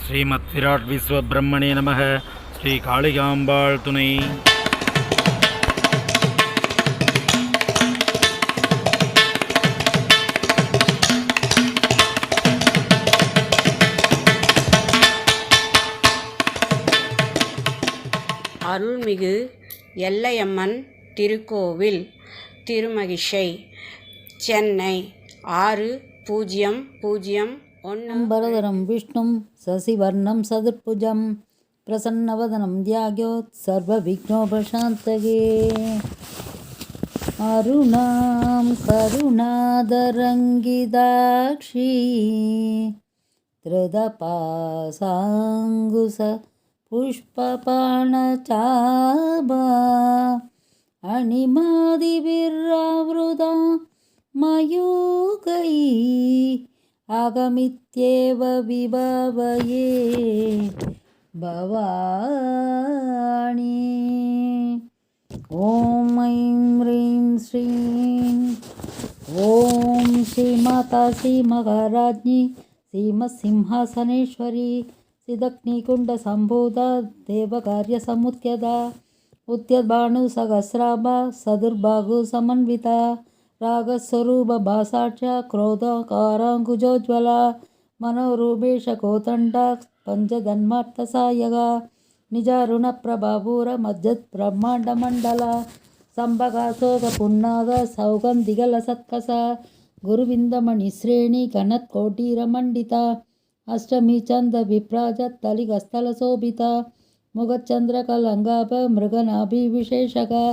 ஸ்ரீமத் விராட் விஸ்வபிரம்மணே நமக. ஸ்ரீ காளிகாம்பாள் துணை. அருள்மிகு எல்லையம்மன் திருக்கோவில், திருமகிஷை, சென்னை 6001. பரதரம் விஷ்ணும் சசிவர்ணம் சதுர்புஜம் பிரசன்னவதனம் தியாக்யோத் சர்வ விக்னோபசாந்தகே. அருணாம் கருணாதரங்கிதாட்சி திருதபாசாங்குச புஷ்பபாணசாபா அணிமாதிவிர்ராவ்ருதா மயூகை ஆகமித்யேவ விபவயே பவானி. ஓம் ஐம் ஹ்ரீம் ஸ்ரீம். ஓம் ஸ்ரீமாதா ஸ்ரீ மகாராஜ்ஞி ஸ்ரீமத்சிம்ஹாசனேஸ்வரி சிதக்னிகுண்ட சம்போதா தேவகாரிய சமுத்யதா உத்யத்பானு சகஸ்ராபா சதுர்பாகு சமன்விதா ராகஸ்வரூப பாசாட்சா क्रोधकाराङ्कुजोज्ज्वला मनोरूपेश कोतण्डा पञ्चधन्मार्थसायगा निजारुणप्रभापूर मज्जत् ब्रह्माण्डमण्डला सम्भगासोग पुन्नाग सौगन्धिगलसत्कसा गुरुविन्दमणिश्रेणी गणत्कोटीरमण्डिता अष्टमी चन्द विप्राजत् तलिगस्थलशोभिता मुखचन्द्रकलङ्गाभ मृगनाभिविशेषका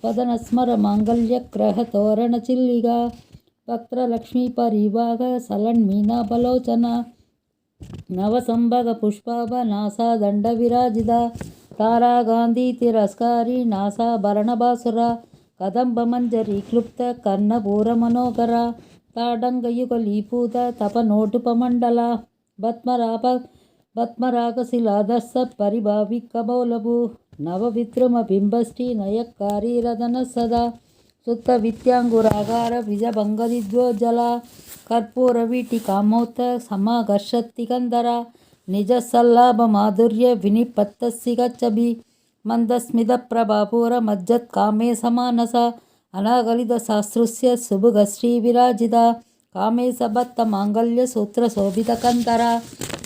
वदनस्मर माङ्गल्यग्रहतोरणचिल्लिगा वक्त्रलक्ष्मी परिवाह सलन्मीना बलोचना नवसंभग पुष्पाभ नासा दण्डविराजिता तारागान्धी तिरस्कारी नासाभरणबासुरा कदम्बमञ्जरी क्लुप्त कर्णपूरमनोहरा ताडङ्गयुगलीपूत तपनोटुपमण्डला पद्मरागशिलादर्श परिभाविकबौलभू नवविद्रुमबिम्बष्टि नयकारीरदन सदा सुप्तविद्याङ्गुरागार विजभङ्गदिद्वोज्जला कर्पूरवीटिकामौत समाकर्षत्तिकन्दरा निजसल्लाभमाधुर्य विनिपत्तस्सिगच्छभि मन्दस्मितप्रभापूर मज्जत्कामे समानसा अनागलितशास्त्रुस्य सुभुगश्रीविराजिता कामेशभत्तमाङ्गल्यसूत्रशोभितकन्दरा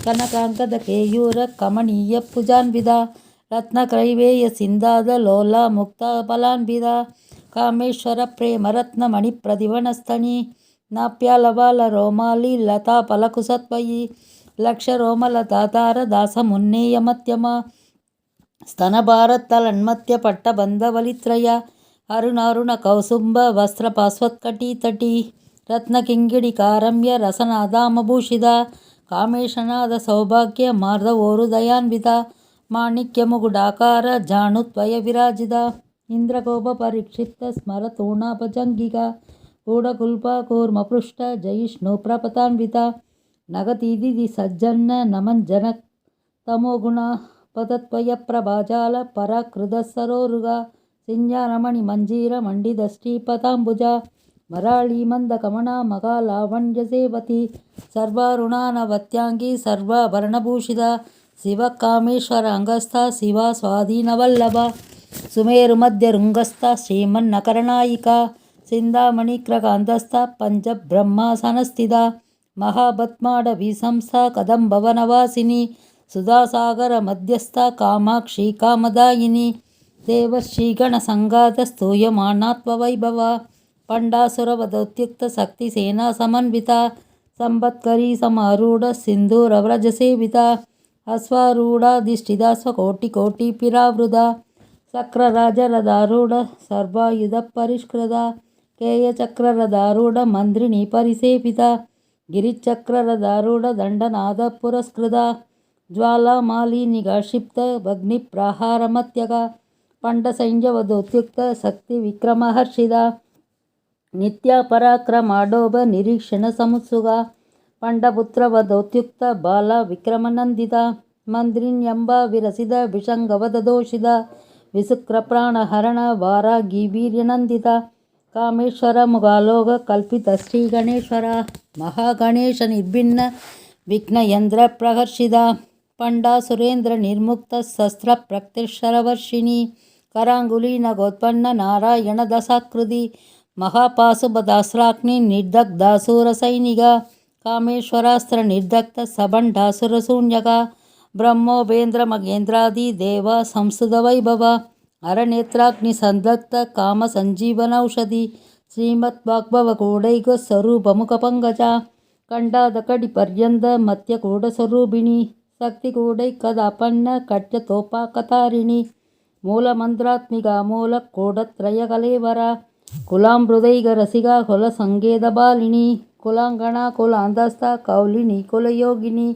कनकाङ्कदकेयूर कमनीयभुजान्विता रत्नक्रैवेय सिन्धाद लोला मुक्ता फलान्विता कामेश्वर प्रेमरत्नमणिप्रदिवनस्तनी नाप्यालवाल रोमाली लता फलकुसत्वयी लक्षरोमलतातार दासमुन्नेयमत्यमा स्तनभारतलन्मत्य पट्टबन्धवलित्रया अरुणारुण कौसुम्ब वस्त्रपास्वत्कटीतटी रत्नकिङ्गिडिकारम्य रसनादामभूषिता कामेशनाद सौभाग्य मार्दवोरुदयान्विता माणिक्यमुकुडाकार जानुत्वय विराजिता इंद्रकोप परिक्षिप्त स्मरतूणापजंगिका कूढकुल्पा कूर्मपृष्ठ जयिष्णुप्रपतान्विता नगतीदिति सज्जन्न नमञ्जन तमोगुणा पतत्वय प्रभाजाल पराकृतसरोरुगा सिंजारमणि मंजीर मंडितश्रीपताम्बुजा मराळी मंदकमना मगालावण्यसेवती सर्वारुणानवत्यांगी सर्वाभरणभूषिता शिवकामेश्वर अंगस्था शिवा स्वाधीनवल्लभा सुमेरुमध्यरुङ्गस्था श्रीमन्नकरनायिका सिन्धामणिग्रहान्तस्था पञ्चब्रह्मासनस्थिता महापद्माडवीसंस्था कदम्बवनवासिनी सुधासागरमध्यस्था कामाक्षी कामदायिनी देवर्षिगणसङ्घातस्तूयमानात्ववैभवा पण्डासुरवदोत्युक्तशक्तिसेना समन्विता संवत्करी समारूढ सिन्धूरव्रजसेविता अश्वारूढाधिष्ठिताश्वकोटिकोटिपिरावृता चक्रराजरदारूढ सर्वायुधपरिष्कृता केयचक्ररदारूढ मन्त्रिणी परिसेविता गिरिचक्ररदारूढ दण्डनादपुरस्कृता ज्वालामालिनिगाक्षिप्त भग्निप्रहारमत्यका पण्डसैन्यवदोत्युक्त शक्तिविक्रमहर्षिता नित्यापराक्रमाडोभ निरीक्षणसमुत्सुका पण्डपुत्रवदोत्युक्त बाला विक्रमनन्दिता मन्त्रिण्यम्बा विरसिता विषङ्गवददोषिता विशुक्रप्राणहरण वारागीवीर्यनन्दिता कामेश्वर मुगालोक कल्पित श्री गणेश्वर महागणेश निर्भिन्न विघ्नयंत्र प्रहर्षिता पंडा सुरेंद्र निर्मुक्त शस्त्र प्रत्यक्षरवर्षिणी करांगुलीनगोत्पन्न नारायण दशाकृति महापाशुपदास्त्राग्नि निर्दग्धासुर सैनिका कामेश्वरास्त्र निर्दग्ध सबंडासुर शून्यका ब्रह्मोपेन्द्र मगेन्द्रादि देव संस्तुत वैभव अरनेत्राग्नि संदग्ध काम संजीवनौषधि श्रीमद्वाग्भवकूडैक स्वरूपमुख पंकज कंडादकടി पर्यंत मत्यकूट स्वरूपिणी शक्तिकूडैकदापन्न कट्यतोपाकतारिणी मूलमंत्रात्मिका मूलकूटत्रयकलेवर कुलामृदैकरसिका कुलसंगेतबालिनी कुलांगणा कुलांतस्था कौलिनी कुलयोगिनी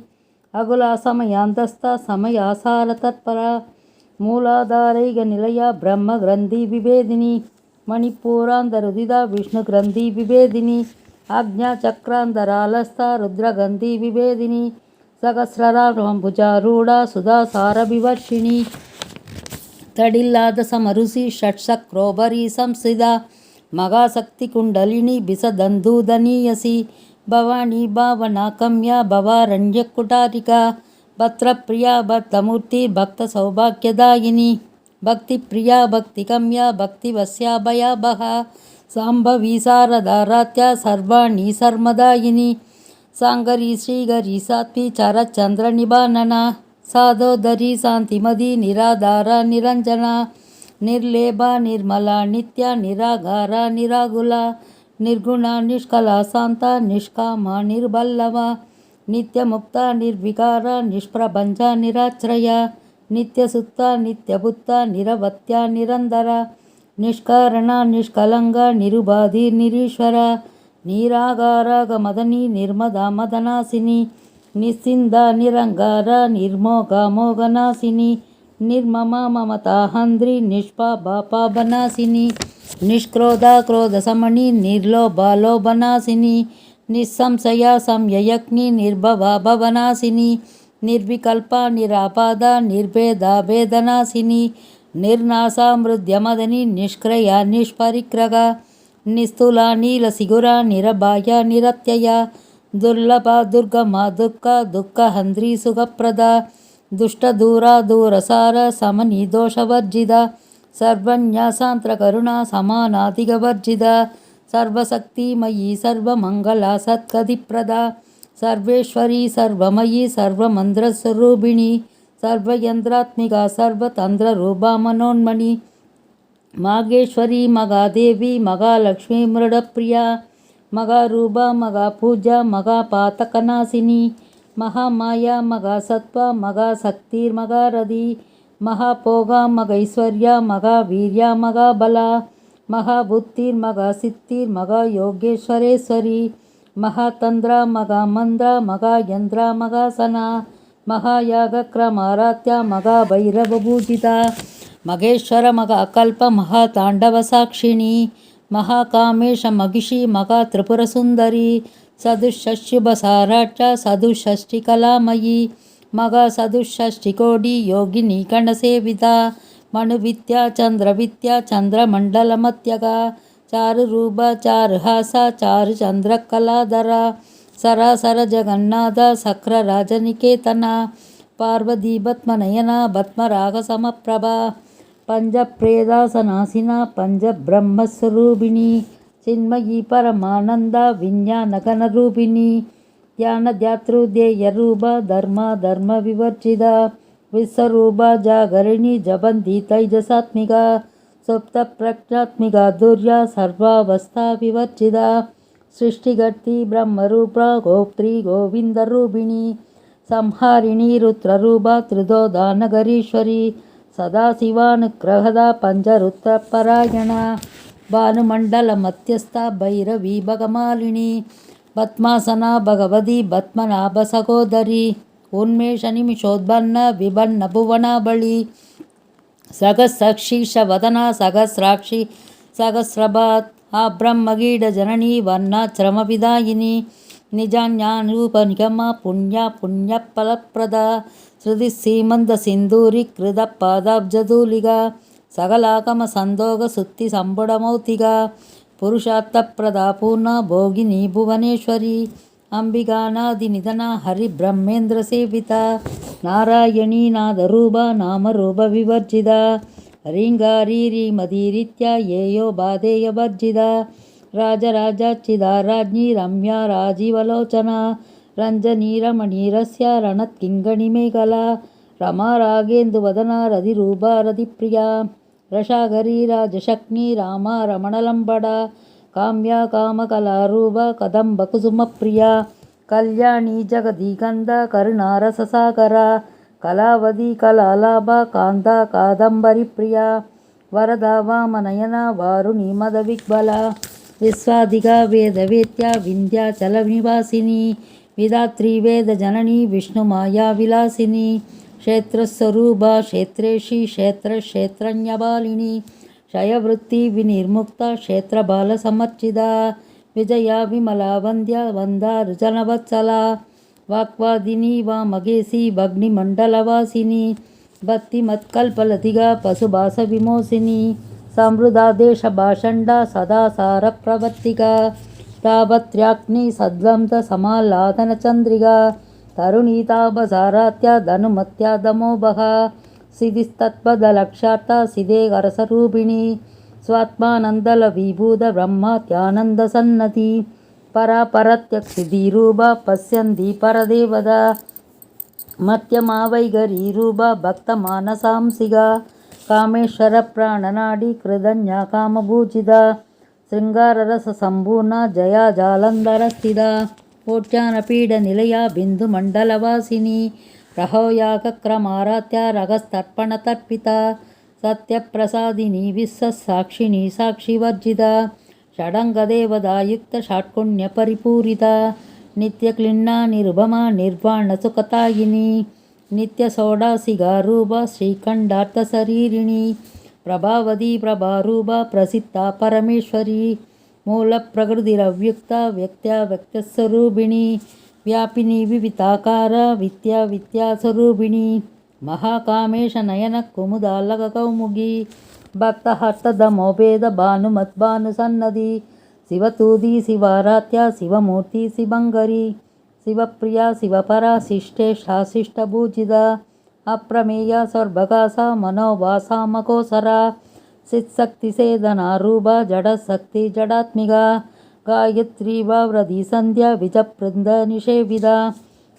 अकुला समयांतस्था समयासार तत्परा मूलाधारैक निलया ब्रह्म ग्रंथि विभेदिनी मणिपूरांतरुदिता विष्णु ग्रंथि विभेदिनी आज्ञा चक्रांतरालस्था रुद्रगंधि विभेदिनी सहस्रारभुजारूढ़ा सुधासार विवर्षिणी तडिल्लाद समरुषि षट्सक्रोबरी संस्थिता महाशक्ति कुंडलिनी बिसदंधुदनीयसी भवानी भावना कम्या भवारण्य कुटारिका भद्रप्रिया भक्तमूर्ति भक्त सौभाग्यदायिनी भक्ति प्रिया भक्ति कम्या भक्तिवस्या भयाबहा सांभवी शारदारात्या सर्वाणी सर्मदायिनी सांगरी श्रीगरी सात्वी चरचंद्र निबानना साधोदरी शांतिमदी निराधारा निरंजना निर्लेभा निर्मला नित्या निरागारा निरागुला निर्गुणा निष्कला शांता निष्कामा निर्बल्लवा नित्यमुक्ता निर्विकारा निष्प्रपंचा निराश्रया नित्यसुत्ता नित्यपुत्ता निरवत्या निरंतरा निष्कारणा निष्कलंगा निरुबाधि निरीश्वरा निरागारागमदनी निर्मदा मदनासिनी निस्सिन्दा निरंगारा निर्मोगा मोगनासिनी निर्ममा ममता हंद्री निष्पापापनासिनी निष्क्रोधा क्रोधसमणी निर्लोभा लोभनासिनी निस्संशया संययग्नि निर्भवा भवनासिनी निर्विकल्पा निरापादा निर्भेदा भेदनासिनी निर्नासा मृद्यमदनी निष्क्रया निष्परिग्रगा निस्तुला नीलसिगुरा निरबाया निरत्यया दुर्लभा दुर्गमा दुःखा दुःखहंद्री सुखप्रदा दुष्टदूरा दूरसार समनी दोषवर्जिता सर्वन्यासांत्रकरुणा समानाधिकवर्जिता सर्वशक्तिमयी सर्वमंगला सत्कधिप्रदा सर्वेश्वरी सर्वमयी सर्वमंत्रस्वरूपिणी सर्वयंत्रात्मिका सर्वतंत्ररूपा मनोन्मणि मागेश्वरी मगादेवी मगालक्ष्मी मृडप्रिया मगारूपा मगापूजा मगापातकनाशिनी महामाया मगासत्वा मगाशक्तिर्मगारथी महापोगा मगैश्वर्या मगावीर्या मगाबला महाबुद्धिर्मगासिद्धिर्मगायोगेश्वरेश्वरी महातंद्रा मगामंद्रा मगायंद्रा मगासना महायागक्रमारात्या मगाभैरवपूजिता मगेश्वर मगाकल्प महातांडवसाक्षिणी महाकामेश महिषी मगात्रिपुरसुंदरी सदुषष्युभसाराट्या सदुषष्टिकलामयी मगा सदुषष्टिकोटि योगिनी गणसेविता मनुविद्या चंद्रविद्या चंद्रमंडलमत्यगा चारुरूप चारुहासा चारुचंद्रकलाधरा सरासर जगन्नाथ शक्रराजनिकेतना पार्वती पद्मनयना पद्मरागसमप्रभा पंचप्रेदासनासिना पंचब्रह्मस्वरूपिणी चिन्मयी परमानंदा विज्ञानघनरूपिणी ध्यानध्यातृध्येयरूपा धर्म विवर्जिता विश्वरूपा जागरिणी जपन्ती तैजसात्मिका सुप्तप्रज्ञात्मिका दुर्या सर्वावस्था विवर्जिता सृष्टिकर्त्री ब्रह्मरूपा गोप्त्री गोविंदरूपिणी संहारिणी रुद्ररूपा त्रिदोदानगरीश्वरी सदाशिवानुग्रहदा पंचरुद्रपरायणा भानुमण्डलमध्यस्था भैरवी भगमालिनी पद्मासना भगवती पद्मनाभसहोदरी उन्मेषनिमिषोद्भन्न विभन्न भुवनाबली सहस्रशीर्षवदना सहस्राक्षी सहस्रभात् आब्रह्मगीडजननी वर्णाश्रमविदायिनी निजान्यानूपनिगमा पुण्या पुण्यफलप्रदा श्रुतिसीमन्तसिन्दूरीकृतपादाब्जधूलिका सकलागमसन्दोगसुत्तिसम्बुडमौक्तिका पुरुषार्थप्रदा पूर्णा भोगिनी भुवनेश्वरी अंबिकानादिनिधना हरिब्रह्मेन्द्रसेविता नारायणी नादरूपा नामरूपविवर्जिता ह्रीङ्गारीरीमधीरित्या येयो बाधेयवर्जिता राजराजाच्चिदा राज्ञी रम्या राजीवलोचना रञ्जनीरमणीरस्या रणत्किङ्गणिमेखला रमा रागेन्दुवदना रतिरूपा रतिप्रिया रशाघरी राजशक्नी रामा रमणलम्बडा काम्या कामकलारूपा कदम्बकुसुमप्रिया कल्याणी जगदीगन्ध करुणारससागरा कलावती कलालाभा कान्ता कादम्बरिप्रिया वरदा वामनयना वारुणी मदविग्बला विश्वाधिका वेदवेत्या विन्ध्याचलनिवासिनी विधात्री वेदजननी विष्णुमायाविलासिनी क्षेत्रस्वरूपा क्षेत्रेशी क्षेत्रक्षेत्रज्ञबालिनी क्षयवृत्ति विनिर्मुक्ता क्षेत्रबालसमर्चिता विजया विमला वन्द्या वन्दारुजनवत्सला वाक्वादिनी वामगेशी भग्निमण्डलवासिनी भक्तिमत्कल्पलतिगा पशुभासविमोसिनी समृद्धा देशभाषण्डा सदा सारप्रवर्तिका तावत्र्याग्नि सद्वंत समाह्लादनचन्द्रिका तरुणीतापसारात्या धनुमत्या दमोबहा सिद्धिस्तत्पदलक्षार्था सिद्धेकरसरूपिणी स्वात्मानन्दलविभूत ब्रह्मात्यानन्दसन्नति परापरत्यक्षिधीरूपा पश्यन्ति परदेवता मध्यमावैगरीरूपा भक्तमानसांसिका कामेश्वरप्राणनाडी कृतज्ञा कामभूजिता शृङ्गाररससम्पूर्णा जया जालन्धरस्थिता कोट्यानपीडनिलया बिन्दुमण्डलवासिनी रहोयागक्रमारात्या रगस्तर्पणतर्पिता सत्यप्रसादिनी विश्वसाक्षिणी साक्षिवर्जिता षडङ्गदेवतायुक्तषट्कुण्यपरिपूरिता नित्यक्लिन्ना निरुपमा निर्वाणसुखतायिनी नित्यषोडासिगारूपा श्रीखण्डार्थशरीरिणी प्रभावती प्रभारूपा प्रसिद्धा परमेश्वरी मूलप्रकृतिरव्युक्ता व्यक्त्या व्यक्तस्वरूपिणी व्यापिनी विविताकारा विद्या विद्यास्वरूपिणी महाकामेशनयन कुमुदालककौमुगी भक्तहस्तदमोभेद भानुमद्भानुसन्नदी शिवतूदी शिवारात्या शिवमूर्ति शिवङ्करी शिवप्रिया शिवपरा शिष्टेशा शिष्टभूजिता अप्रमेया सर्वकासा मनोवासा मकोसरा सित्शक्तिसेदनारूपा जडशक्ति जडात्मिका गायत्री वाव्रती सन्ध्या विजबृन्दनिषेविता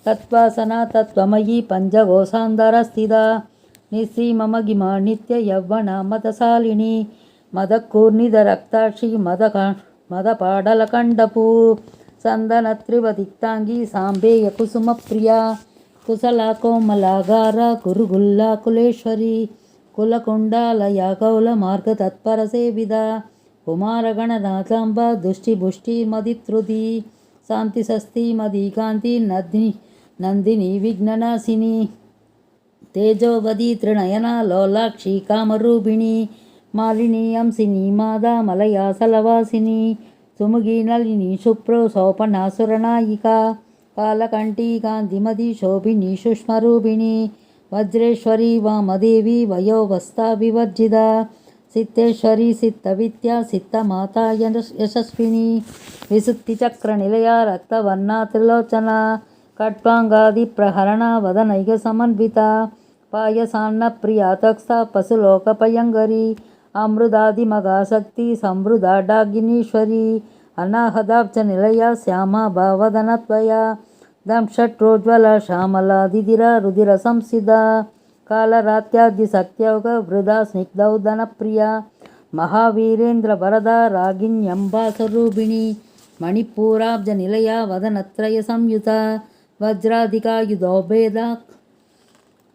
तत्त्वासना तत्त्वमयी पञ्चकोशान्तरस्थिता निःसीममगिमा नित्ययौवना मदशालिनी मदकूर्णितरक्ताक्षी मदपाडलकण्डपू सन्दनत्रिवदिक्ताङ्गी साम्बेयकुसुमप्रिया कुशला कोमलागारा गुरुगुल्ला कुलेश्वरी कुलकुण्डालया कौलमार्गतत्परसेविता कुमारगणनाथाम्बा दुष्टिपुष्टिमदित्रुति शान्तिषष्टिमदिकान्ति नन्दिनी विघ्ननाशिनी तेजोवदी त्रिनयना लोलाक्षी कामरूपिणी मालिनी अंसिनी मादा मलयासलवासिनी सुमुगी नलिनी शुप्रो सोपनासुरनायिका कालकण्ठी कान्तिमती शोभिनी सूक्ष्मरूपिणी वज्रेश्वरी वामदेवी वयोवस्था विवर्जिता सिद्धेश्वरी सिद्धविद्या सिद्धमाता यशस्विनी विशुद्धिचक्रनिलया रक्तवर्णा त्रिलोचना खड्वाङ्गादिप्रहरणा वदनैकसमन्विता पायसान्नप्रिया तक्षा पशुलोकभयङ्करी अमृतादिमगाशक्ति संवृदा डागिनीश्वरी अनाहदाब्जनिलया श्यामा भावदनत्वया दंषट्रोज्ज्वला श्यामलादिधिरा रुधिरसंसिदा कालरात्यादिशक्त्यौग वृदा स्निग्धौदनप्रिया महावीरेन्द्रवरदा रागिण्यम्बास्वरूपिणी मणिपूराब्जनिलया वदनत्रयसंयुता वज्राधिकायुधोभेदा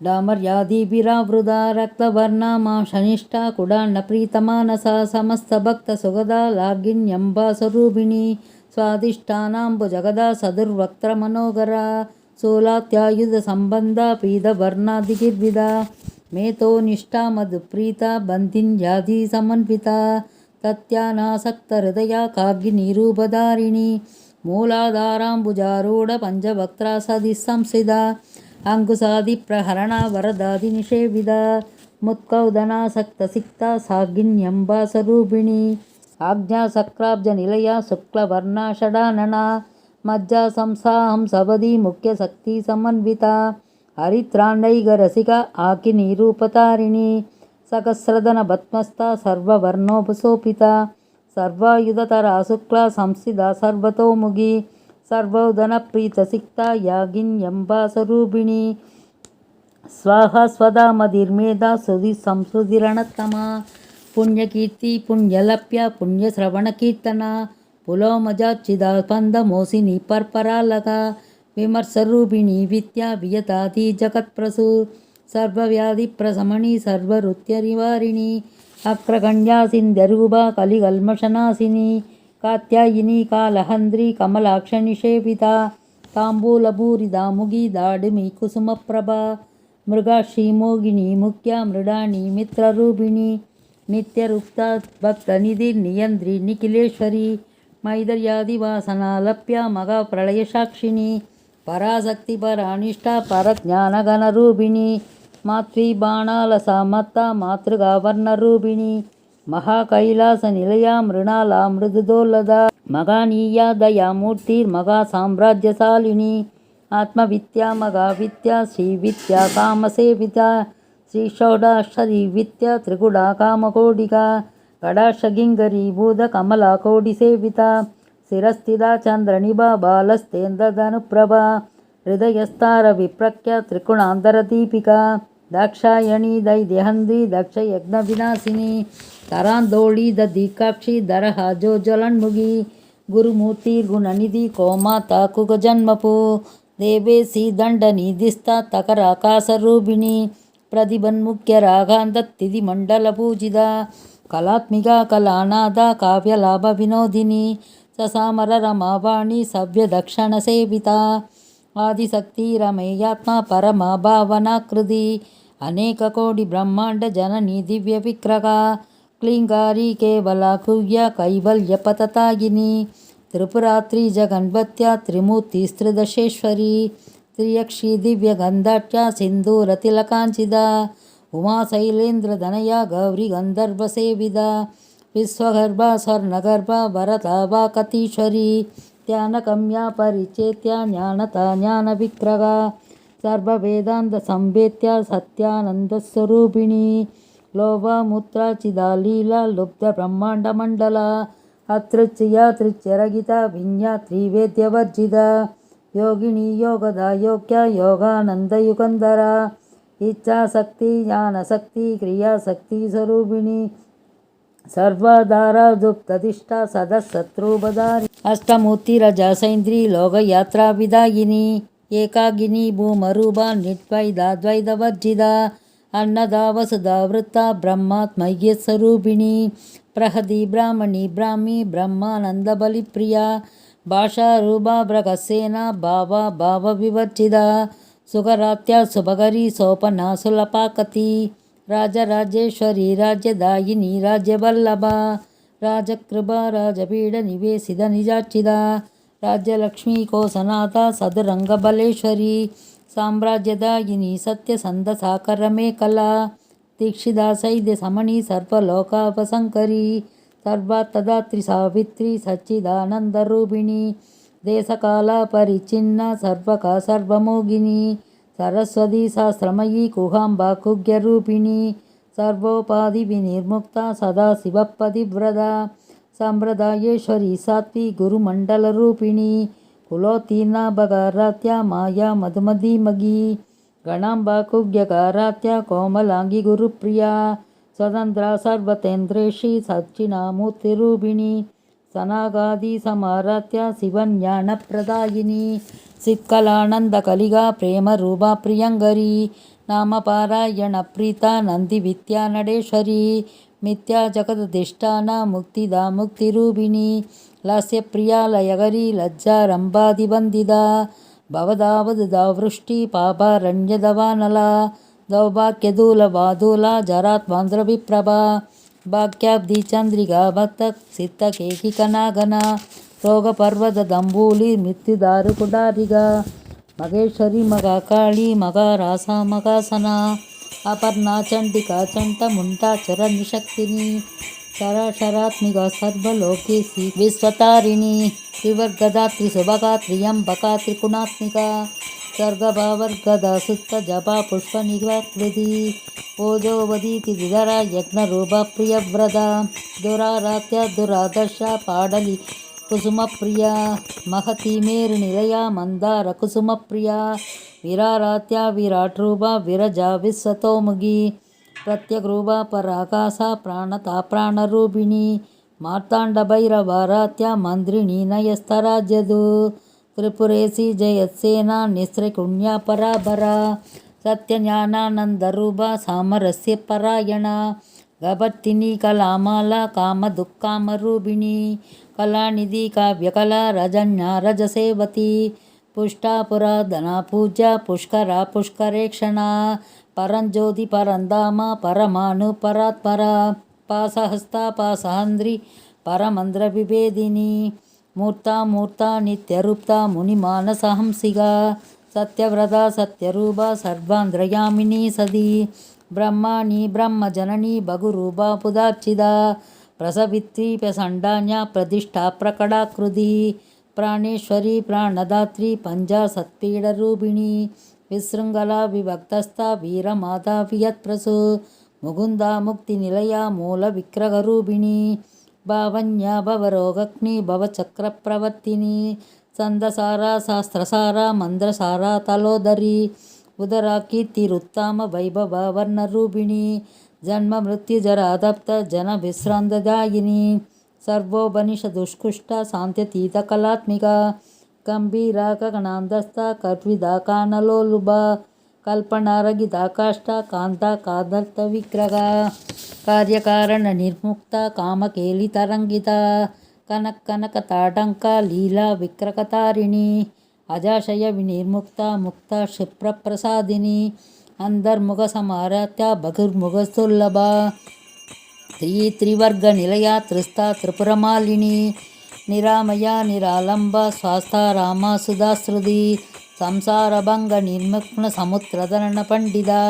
डामर्यादिभिरावृता रक्तवर्णा मा शनिष्ठा कुडान्नप्रीतमानसा समस्तभक्तसुगदा लागिन्यम्बास्वरूपिणी स्वादिष्ठानाम्बुजगदा सदुर्वक्त्रमनोगरा शूलात्यायुधसम्बन्धा पीतवर्णादिगिर्विदा मेतोनिष्ठा मधुप्रीता बन्धिन्यादिसमन्विता तत्यानासक्तहृदया काग्निरूपधारिणी मूलाधाराम्बुजारूढ पञ्चवक्त्रा सदिसंसिदा अंकुशादिप्रहरणा वरदादिनिषेविदा मुत्कौदनासक्तसिक्ता सागिन्यम्बास्वरूपिणी आज्ञासक्राब्जनिलया शुक्लवर्णा षडानना मज्जा संसाहं सवदी मुख्यशक्तिसमन्विता హరిత్రాండైగరసిక ఆకినీరూపతారిణి సహస్రధన భత్మస్థ సర్వవర్ణోపశోభిత సర్వాయుధతరా శుక్ల సంస్థిత సర్వతోముఖి సర్వోదన ప్రీతసిక్త యాగిన్యంబాస్వరూపిణి స్వాహ స్వదా మదిర్మేధ సుధి సంస్కృతిరణత్తమ పుణ్యకీర్తి పుణ్యలప్య పుణ్యశ్రవణకీర్తన పులోమజాచిదాస్పంద మోసిని పర్పరాలక విమర్శరూపిణి విద్యా వియతాది జగత్ప్రసు సర్వవ్యాధి ప్రశమని సర్వరుత్యనివారిణి అగ్రగణ్యా సింధరూప కలికల్మషనాశిని కాత్యాయిని కాళహంద్రి కమలాక్ష నిషేవిత తాంబూలభూరిదాముగి దాడిమి కుసుమప్రభ మృగాశ్రీమోగిని ముఖ్య మృడాని మిత్రరూపిణి నిత్యరుక్త భక్తనిధి నియంద్రి నిఖిలేశ్వరి మైదర్యాదివాసనాలప్య మగా ప్రళయసాక్షిణి పరాశక్తి పరానిష్ట పరజ్ఞానగణరూపిణి మాత్వీ బాణాల సమత్త మాతృగా వర్ణరూపిణి మహాకైలాస నిలయ మృణాల మృదుదోల్లద మగానీయ దయామూర్తి మగా సామ్రాజ్యశాలిని ఆత్మవిద్యా మగా విద్య శ్రీ విద్యా కామసేవిత శ్రీ షోడాక్షరీ విద్య త్రిగుణ కామకోడిక కడాక్షగింగరీభూత కమలాకోడి సేవిత శిరస్థిత చంద్రనిభా బాలస్తేంద్రధనుప్రభ హృదయస్తార విప్రఖ్య త్రికుణాంతర దీపిక దాక్షాయణి దైద్యహంద్రి దక్ష యజ్ఞ వినాశిని తరాందోళి దీకాక్షి దరహాజోజ్వలన్ముగి గురుమూర్తి గుణనిధి కోమాత కుగజన్మపు దేవేసి దండ నిధిస్థ తకరాకాశరూపిణి ప్రతిభన్ముఖ్య రాగాంధత్తిది మండల పూజిత కళాత్మిక కళానాథ కావ్యలాభ వినోదిని ససామర రమావాణి సవ్య దక్షిణ సేవిత ఆదిశక్తి రమేయాత్మ పరమ భావనాకృతి అనేక కోటి బ్రహ్మాండ జనని దివ్య విగ్రహ క్లీంగారి కేవల కుయ్య కైవల్య పతతాగిని త్రిపురాత్రి జగన్వత్య త్రిమూర్తి స్త్రిదశేశ్వరి త్రియక్షి దివ్య గంధాట్య సింధూర తిలకాంచిద ఉమా శైలేంద్ర ధనయ గౌరి గంధర్వ సేవిద విశ్వగర్భ స్వర్ణగర్భ భరత వాకతీశ్వరి ధ్యానకమ్య పరిచేత్య జ్ఞానత జ్ఞాన విగ్రహ సర్వవేదాంత సంవేత్య సత్యానందస్వరూపిణి లోభముత్ర చిదాలీల లుబ్ధ బ్రహ్మాండ మండల అతృచ్య తృచ్యరగిత విన్యా త్రివేద్యవర్జిత యోగిని యోగద యోగ్య యోగానందయుగంధర ఇచ్ఛాశక్తి జ్ఞానశక్తి క్రియాశక్తి స్వరూపిణి సర్వధారాదుప్తతిష్ట సదశత్రుబదారి అష్టమూర్తిరజసైంద్రి లోకయాత్రా విదాయిని ఏకాగిని భూమరూప నిర్ద్వైతాద్వైతవర్జిత అన్నదా వసుదా వృత్త బ్రహ్మాత్మయ్యస్వరూపిణి ప్రహది బ్రాహ్మణి బ్రాహ్మి బ్రహ్మానంద బలిప్రియ భాషారూపా భ్రగసేన భావ భావ వివర్జిత సుగరాత్య శుభగరి సోపనా సులపాకతి రాజరాజేశ్వరి రాజ్యదాయిని రాజ్యవల్లభ రాజకృప రాజపీడ నివేశిత నిజార్చిత రాజ్యలక్ష్మీ కోసనాథ సదురంగబలేశ్వరి సామ్రాజ్యదాయిని సత్యసంద సాకరమే కళా దీక్షిదా సైద్య సమణి సర్వలోకాపసంకరి సర్వాత్తదాత్రి సావిత్రి సచ్చిదానందరూపిణి దేశకాల పరిచిన్న సర్వక సర్వమోగిని సరస్వతి శాస్త్రమయీ కుహాంబా కుగ్యరూపిణి సర్వోపాధి వినిర్ముక్త సదాశివపతివ్రత సంప్రదాయేశ్వరి సాత్వి గురుమండల రూపిణి కులోత్తీర్ణ భగారాత్య మాయా మధుమధీమగి గణాంబా కుగ్యకారాత్య కోమలాంగి గురుప్రియా స్వతంత్ర సర్వతేంద్రేషి సచ్చినామూర్తిరూపిణి సనాగాది సమారాత్య శివజ్ఞానప్రదాయిని సిత్కలానంద కలిగా ప్రేమ రూపా ప్రియంగరి నామపారాయణ ప్రీత నంది విద్యా నడేశ్వరి మిథ్యా జగదధిష్టాన ముక్తిదా ముక్తిరూపిణి లాస్యప్రియా లయగరి లజ్జారంభాదిబంధిత భవదావదుదా వృష్టి పాపారణ్యదవానల దౌభాగ్యదూలవాదూల జరాత్మాంధ్రవిప్రభ భాగ్యాబ్ది చంద్రిగా భక్త సిద్ధకేకికనాగన రోగపర్వత దంబూలి మృత్యుదారు కుడారిగా మగేశ్వరి మగాకాళి మగారాస మగాసన అపర్ణా చండికా చంట ముంటా చర నిశక్తిని శరాశరాత్మిక సర్వలోకేసి విశ్వతారిణి త్రివర్గదా త్రిశుభగా త్రియంబకా త్రిగుణాత్మిక सर्गभावर्गदा सुत्त जपा पुष्पनिवाकृति ओजोवदीति विधरा यज्ञरूपा प्रियव्रता दुराराध्या दुरादर्शा पाडली कुसुमप्रिया महती मेरुनिलया मन्दारकुसुमप्रिया विराराध्या विराट्रूपा विरजा विश्वतोमुगी प्रत्यग्रूपा पराकाशा प्राणता प्राणरूपिणी मार्ताण्डभैरवाराध्या मन्त्रिणी नयस्तराज्यदु त्रिपुरेशी जयत्सेना निस्त्रैकुण्या पराभरा सत्यज्ञानानन्दरूपा सामरस्य परायणा गभर्तिनी कलामाला कामदुःखामरूपिणी कलानिधि काव्यकला रजन्या रजसेवती पुष्टा पुराधना पूज्या पुष्करा पुष्करेक्षणा पರಂಜ್ಯೋತಿ ಪರಂಧಾಮ ಪರಮಾಣು ಪರಾತ್ಪರ ಪಾಸಹಸ್ತ ಪಾಸಹಂದ್ರಿ ಪರಮಂದ್ರ ವಿಭೇದಿನಿ ಮೂರ್ತ ನಿತ್ಯರೂಪ್ತ ಮುನಿಮಾನಸಹಂಸಿಗ ಸತ್ಯವ್ರತ ಸತ್ಯರೂಪ ಸರ್ವಾಂದ್ರಯಾಮಿನಿ ಸದಿ ಬ್ರಹ್ಮಾಣಿ ಬ್ರಹ್ಮಜನನಿ ಭಗುರೂಪ ಪುದಾರ್ಚಿದ ಪ್ರಸವಿತ್ರಿ ಪ್ರಸಂಡಾನ್ಯ ಪ್ರತಿಷ್ಠಾ ಪ್ರಕಟಾಕೃತಿ ಪ್ರಾಣೇಶ್ವರಿ ಪ್ರಾಣದಾತ್ರಿ ಪಂಚಾಸತ್ಪೀಡರೂಪಿಣಿ विशृंखला विभक्तस्था वीरमाता वियत्प्रसु मुकुन्दा मुक्तिनिलया मूलविग्रहरूपिणी भावन्या भवरोगग्नि भवचक्रप्रवर्तिनी छन्दसारा शास्त्रसारा मन्द्रसारा तलोदरी उदरा कीर्तिरुत्तम वैभववर्णरूपिणी जन्ममृत्युजरादप्त जनविश्रान्तदायिनी सर्वोपनिषदुष्कुष्टा शान्त्यतीतकलात्मिका गंभीरा गगनांदस्था कट्विदा कानलोलुबा कल्पनारगिता काष्ठा कांता कादर्थ विग्रह कार्यकारण निर्मुक्ता कामकेलितरंगिता कनक कनक ताटंका लीला विक्रकतारिणी अजाशय विनिर्मुक्ता मुक्ता क्षिप्रप्रसादिनी अंतर्मुख समारात्या बहिर्मुखस्तुल्लभा त्रिवर्ग निलया त्रिस्ता त्रिपुरमालिनी निरामया निरालंबा स्वास्था रामा सुधाश्रुति संसारभंग निर्मुक्न समुद्रधरण पंडिता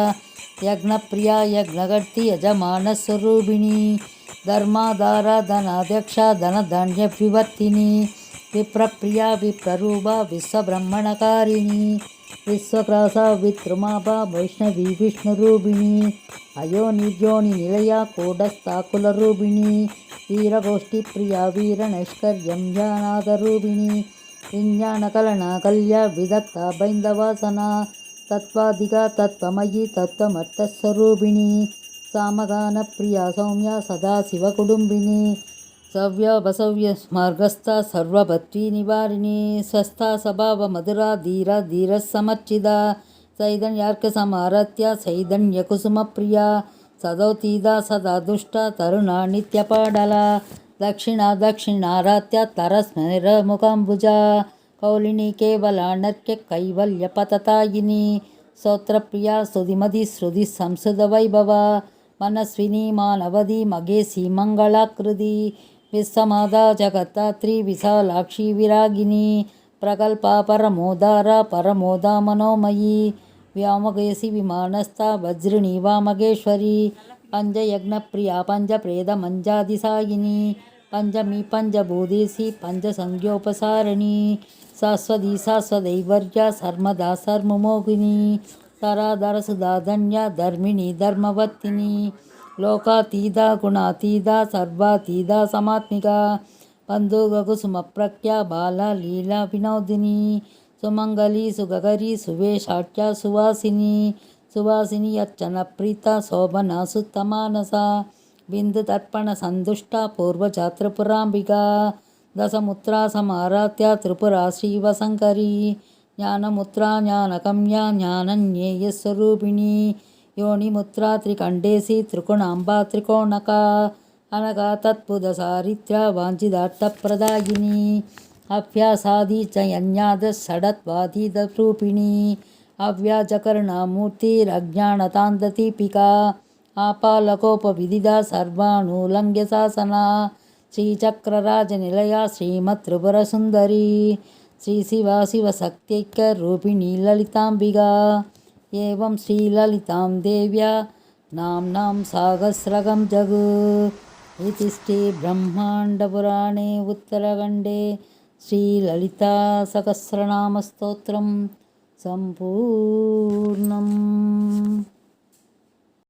यज्ञप्रिया यज्ञगर्ति यजमान स्वरूपिणी धर्माधारा धनाध्यक्षा धनधान्य विवर्तिनी विप्रप्रिया विप्ररूपा विश्वब्रह्मणकारिणी विश्वक्रासा वित्रुमापा वैष्णवी विष्णुरूपिणी अयो निर्योनि निलया कूटस्थाकुलरूपिणी वीरगोष्ठीप्रिया वीरनैष्कर्यं ज्ञानादरूपिणी विज्ञानकलना कल्या विदग्धा बैन्दवासना तत्त्वाधिका तत्त्वमयी तत्त्वमर्थस्वरूपिणी सामगानप्रिया सौम्या सदाशिवकुटुम्बिनी सव्यवसव्यमार्गस्था सर्वभक्ति निवारिणी स्वस्था स्वभावमधुरा धीरा धीरसमर्चिता चैतन्यार्कसमारत्या चैतन्यकुसुमप्रिया सदौतीदा सदा दुष्टा तरुणा नित्यपाडला दक्षिणा दक्षिणारात्या तरस्मैरमुखाम्बुजा कौलिनी केवलानर्क्य कैवल्यपततायिनी स्तोत्रप्रिया स्तुतिमती श्रुति संस्कृतवैभवा मनस्विनी मानवदी मगेशी मङ्गलाकृति विश्वमाता जगत्तात्री विशालाक्षी विरागिनी प्रकल्पा परमोदारा परमोदा मनोमयी व्यामगेशी विमानस्था वज्रिणी वामगेश्वरी पंचयज्ञप्रिया पंचप्रेदमंजादिसायिनी पंचमी पंचभूतेशी पंचसंज्ञोपसारिणी शाश्वती शाश्वदैवर्या सर्वदा सर्वमोहिनी तराधरसुधाधन्या धर्मिणी धर्मवर्तिनी लोकातीता गुणातीता सर्वातीता समात्मिका बन्धुकुसुमप्रख्या बाला लीला विनोदिनी सुमंगली सुगगरी सुवेशाट्या सुवासिनी अर्चन प्रीता शोभना सुत्तमानसा बिंदु तर्पण संदुष्टा पूर्वजा त्रिपुरांबिका दशमुत्रा समारात्या त्रिपुरा श्रीवशंकरी ज्ञानमुत्रा ज्ञानकम्या ज्ञानन्येयस्वरूपिणी योनिमुत्रा त्रिकण्डेशी त्रिकोणाम्बा त्रिकोणका अनगा तत्पुदसारित्र्या वाञ्छितार्थप्रदायिनी अभ्यासादि च यज्ञाद षडत्वातीतरूपिणी अव्याजकर्णामूर्तिरज्ञानतान्तदीपिका आपालकोपविदिता सर्वानुलङ्घ्य शासना श्रीचक्रराजनिलया श्रीमत्त्रिपुरसुन्दरी श्रीशिवाशिवशक्त्यैक्यरूपिणी ललिताम्बिका एवं श्रीललितां देव्या नाम्नां सहस्रकं जगु इति श्रीब्रह्माण्डपुराणे उत्तरखण्डे श्रीललितासहस्रनामस्तोत्रं सम्पूर्णम्।